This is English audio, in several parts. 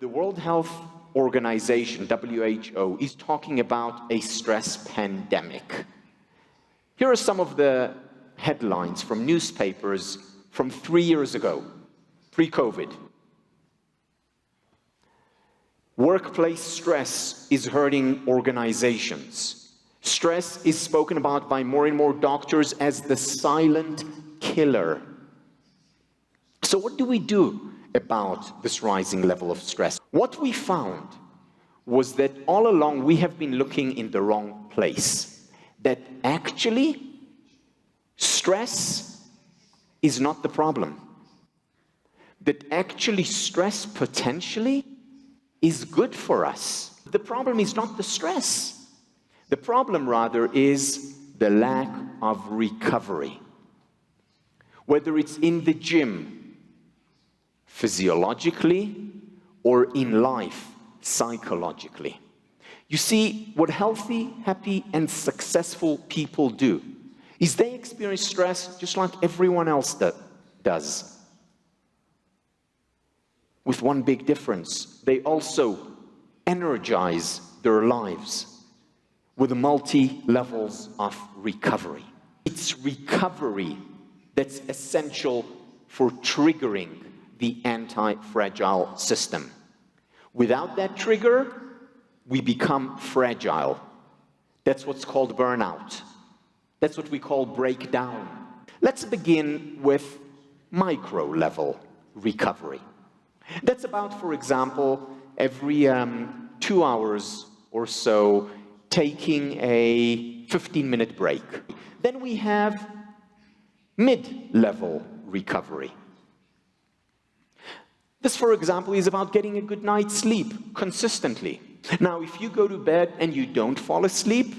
The World Health Organization, WHO, is talking about a stress pandemic. Here are some of the headlines from newspapers from 3 years ago, pre-COVID. Workplace stress is hurting organizations. Stress is spoken about by more and more doctors as the silent killer. So what do we do about this rising level of stress? What we found was that all along we have been looking in the wrong place. That actually, stress is not the problem. That actually stress potentially is good for us. The problem is not the stress. The problem rather is the lack of recovery. Whether it's in the gym, physiologically, or in life, psychologically. You see, what healthy, happy, and successful people do is they experience stress just like everyone else does. With one big difference, they also energize their lives with multi-levels of recovery. It's recovery that's essential for triggering the anti-fragile system. Without that trigger, we become fragile. That's what's called burnout. That's what we call breakdown. Let's begin with micro-level recovery. That's about, for example, every 2 hours or so, taking a 15-minute break. Then we have mid-level recovery. This, for example, is about getting a good night's sleep consistently. Now, if you go to bed and you don't fall asleep,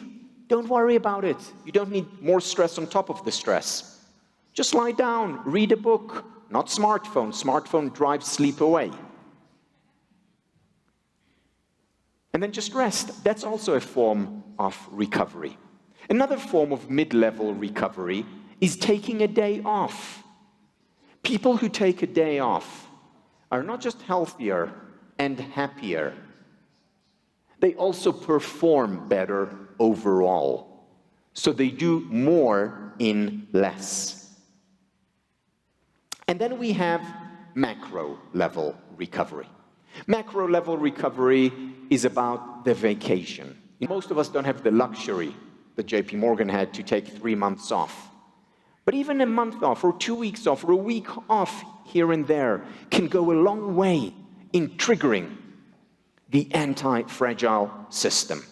don't worry about it. You don't need more stress on top of the stress. Just lie down, read a book, not smartphone. Smartphone drives sleep away. And then just rest. That's also a form of recovery. Another form of mid-level recovery is taking a day off. People who take a day off are not just healthier and happier, they also perform better overall. So they do more in less. And then we have macro-level recovery. Macro-level recovery is about the vacation. Most of us don't have the luxury that JP Morgan had to take 3 months off. But even a month off, or 2 weeks off, or a week off here and there can go a long way in triggering the anti-fragile system.